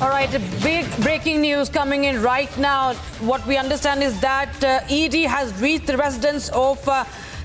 All right, big breaking news coming in right now. What we understand is that ED has reached the residence of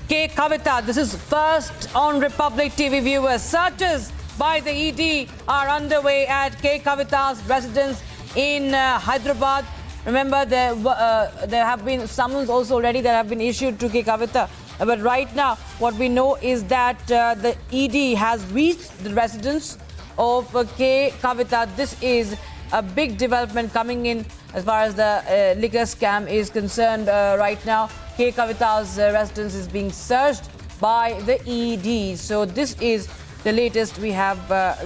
K Kavita. This is first on Republic TV viewers. Searches by the ED are underway at K Kavita's residence in Hyderabad. Remember, there have been summons also already that have been issued to K Kavita. But right now, what we know is that the ED has reached the residence of K Kavita. This is a big development coming in as far as the liquor scam is concerned right now. K Kavita's residence is being searched by the ED. So this is the latest we have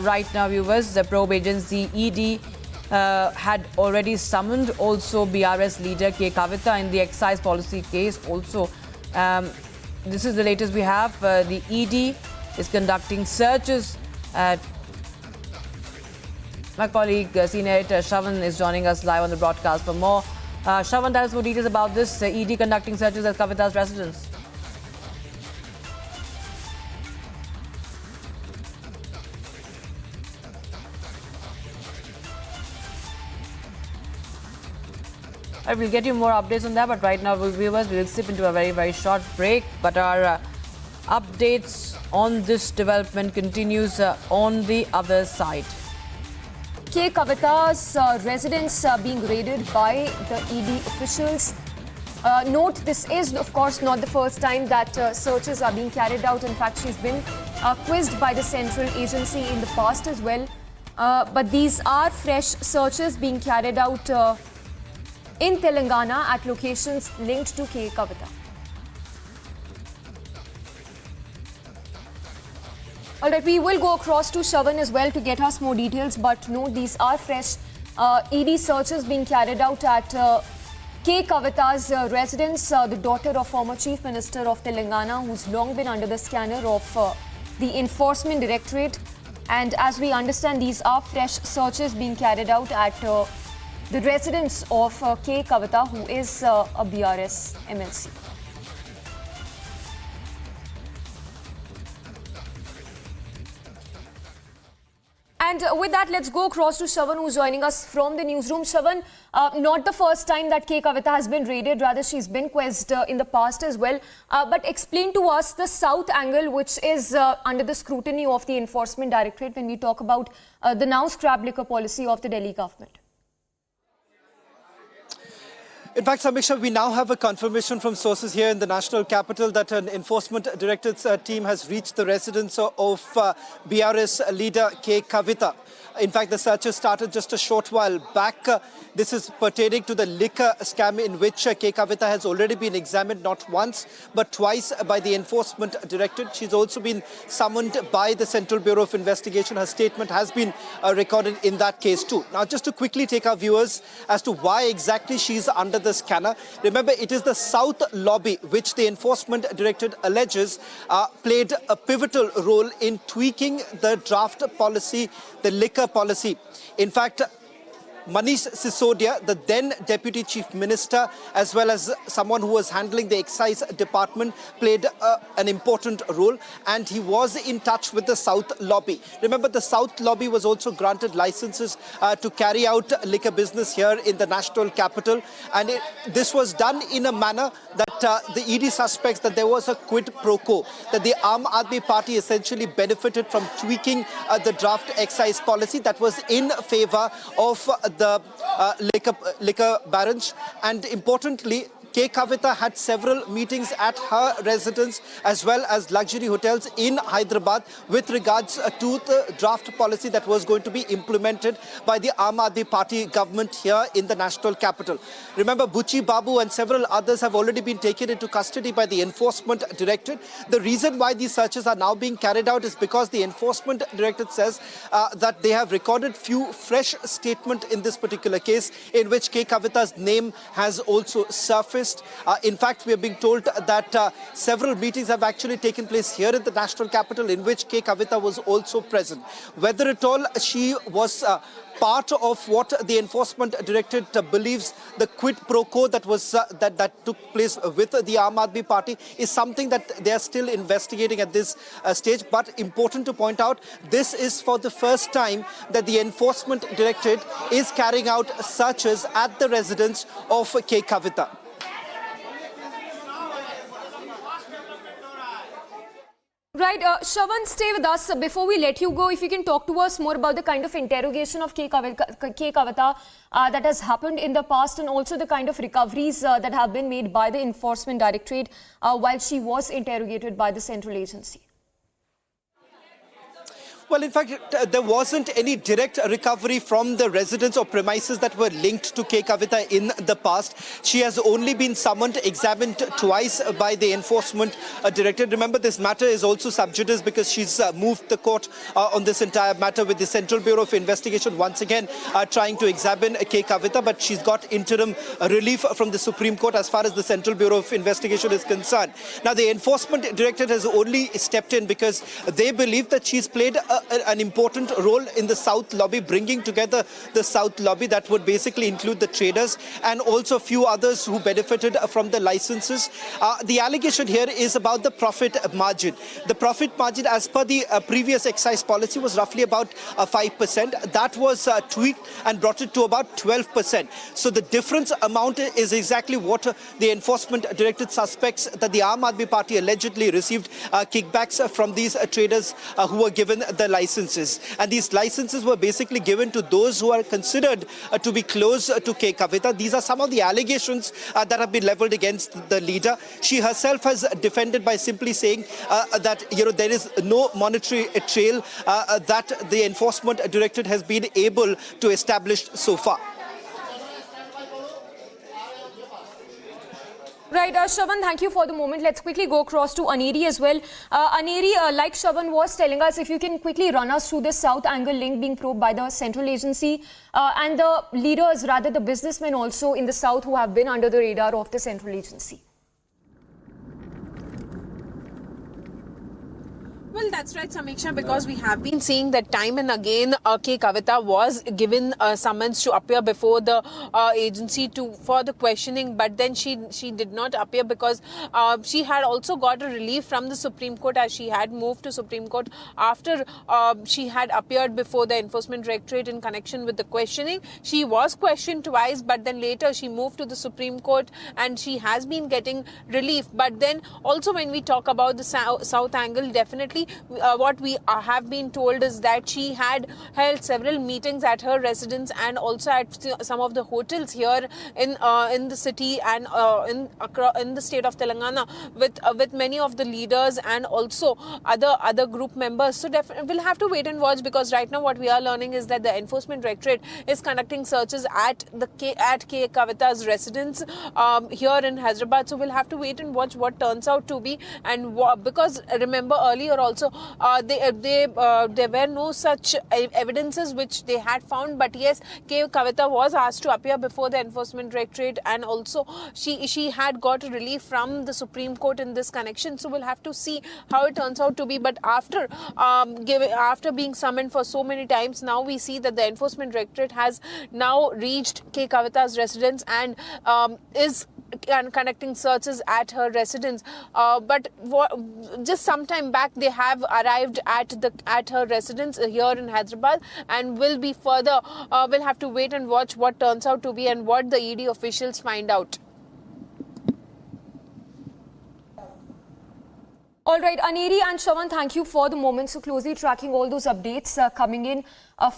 right now, viewers. The probe agency ED had already summoned also BRS leader K Kavita in the excise policy case also. This is the latest we have. The ED is conducting searches at... My colleague, senior editor Shravan, is joining us live on the broadcast for more. Shravan, tell us more details about this ED conducting searches at Kavita's residence. I will get you more updates on that, but right now, viewers, we will slip into a very, very short break. But our updates on this development continues on the other side. K Kavita's residence being raided by the ED officials. Note, this is of course not the first time that searches are being carried out. In fact, she's been quizzed by the central agency in the past as well. But these are fresh searches being carried out in Telangana at locations linked to K Kavita. All right, we will go across to Shravan as well to get us more details. But no, these are fresh ED searches being carried out at K Kavita's residence, the daughter of former Chief Minister of Telangana, who's long been under the scanner of the Enforcement Directorate. And as we understand, these are fresh searches being carried out at the residence of K Kavita, who is a BRS MLC. And with that, let's go across to Shravan, who's joining us from the newsroom. Shravan, not the first time that K Kavita has been raided, rather she's been quizzed in the past as well. But explain to us the south angle, which is under the scrutiny of the Enforcement Directorate when we talk about the now scrapped liquor policy of the Delhi government. In fact, Samiksha, we now have a confirmation from sources here in the national capital that an Enforcement Directorate's team has reached the residence of BRS leader K Kavita. In fact, the searches started just a short while back. This is pertaining to the liquor scam in which K Kavita has already been examined not once but twice by the Enforcement Directorate. She's also been summoned by the Central Bureau of Investigation. Her statement has been recorded in that case too. Now, just to quickly take our viewers as to why exactly she's under the scanner. Remember, it is the South Lobby which the Enforcement Directorate alleges played a pivotal role in tweaking the draft policy, the liquor policy. In fact, Manish Sisodia, the then Deputy Chief Minister, as well as someone who was handling the excise department, played an important role, and he was in touch with the South Lobby. Remember, the South Lobby was also granted licenses to carry out liquor business here in the national capital, and this was done in a manner that the ED suspects that there was a quid pro quo, that the Aam Aadmi Party essentially benefited from tweaking the draft excise policy that was in favor of the liquor barons. And importantly, K Kavita had several meetings at her residence as well as luxury hotels in Hyderabad with regards to the draft policy that was going to be implemented by the Aam Aadmi Party government here in the national capital. Remember, Buchi Babu and several others have already been taken into custody by the Enforcement Directorate. The reason why these searches are now being carried out is because the Enforcement Directorate says that they have recorded few fresh statements in this particular case in which K Kavita's name has also surfaced. interest. In fact, we are being told that several meetings have actually taken place here in the national capital in which K Kavita was also present. Whether at all she was part of what the Enforcement Directorate believes the quid pro quo that was that took place with the Aam Aadmi Party is something that they are still investigating at this stage. But important to point out, this is for the first time that the Enforcement Directorate is carrying out searches at the residence of K Kavita. Right, Shravan, stay with us. Before we let you go, if you can talk to us more about the kind of interrogation of K Kavita that has happened in the past, and also the kind of recoveries that have been made by the Enforcement Directorate while she was interrogated by the central agency. Well, in fact, there wasn't any direct recovery from the residence or premises that were linked to K Kavita in the past. She has only been summoned, examined twice by the Enforcement Directorate. Remember, this matter is also sub judice because she's moved the court on this entire matter, with the Central Bureau of Investigation once again trying to examine K Kavita, but she's got interim relief from the Supreme Court as far as the Central Bureau of Investigation is concerned. Now, the Enforcement Directorate has only stepped in because they believe that she's played an important role in the South Lobby, bringing together the South Lobby that would basically include the traders and also a few others who benefited from the licenses. The allegation here is about the profit margin. The profit margin, as per the previous excise policy, was roughly about 5%. That was tweaked and brought it to about 12%. So the difference amount is exactly what the Enforcement Directorate suspects that the Aam Aadmi Party allegedly received kickbacks from these traders who were given the licenses. And these licenses were basically given to those who are considered to be close to K Kavita. These are some of the allegations that have been leveled against the leader. She herself has defended by simply saying that there is no monetary trail that the Enforcement Directorate has been able to establish so far. Right, Shravan, thank you for the moment. Let's quickly go across to Aneri as well. Aneri, like Shravan was telling us, if you can quickly run us through this South angle link being probed by the central agency and the leaders, rather the businessmen also in the South who have been under the radar of the central agency. Well, that's right, Samiksha, because we have been seeing that time and again K Kavita was given a summons to appear before the agency for the questioning, but then she did not appear because she had also got a relief from the Supreme Court, as she had moved to Supreme Court after she had appeared before the Enforcement Directorate in connection with the questioning. She was questioned twice, but then later she moved to the Supreme Court and she has been getting relief. But then also when we talk about the South angle, definitely what we have been told is that she had held several meetings at her residence and also at some of the hotels here in the city and in the state of Telangana with many of the leaders and also other group members. So we'll have to wait and watch, because right now what we are learning is that the Enforcement Directorate is conducting searches at K Kavita's residence here in Hyderabad. So we'll have to wait and watch what turns out to be, and because remember earlier also there were no such evidences which they had found, but yes, K Kavita was asked to appear before the Enforcement Directorate and also she had got a relief from the Supreme Court in this connection. So we'll have to see how it turns out to be. But after being summoned for so many times, now we see that the Enforcement Directorate has now reached K Kavita's residence and is conducting searches at her residence. But just some time back they have arrived at her residence here in Hyderabad, and will be further. We'll have to wait and watch what turns out to be and what the ED officials find out. All right, Aneri and Shravan, thank you for the moment. So closely tracking all those updates coming in.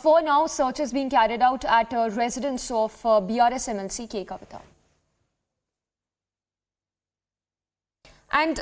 For now, search is being carried out at a residence of BRS MLC K Kavita. And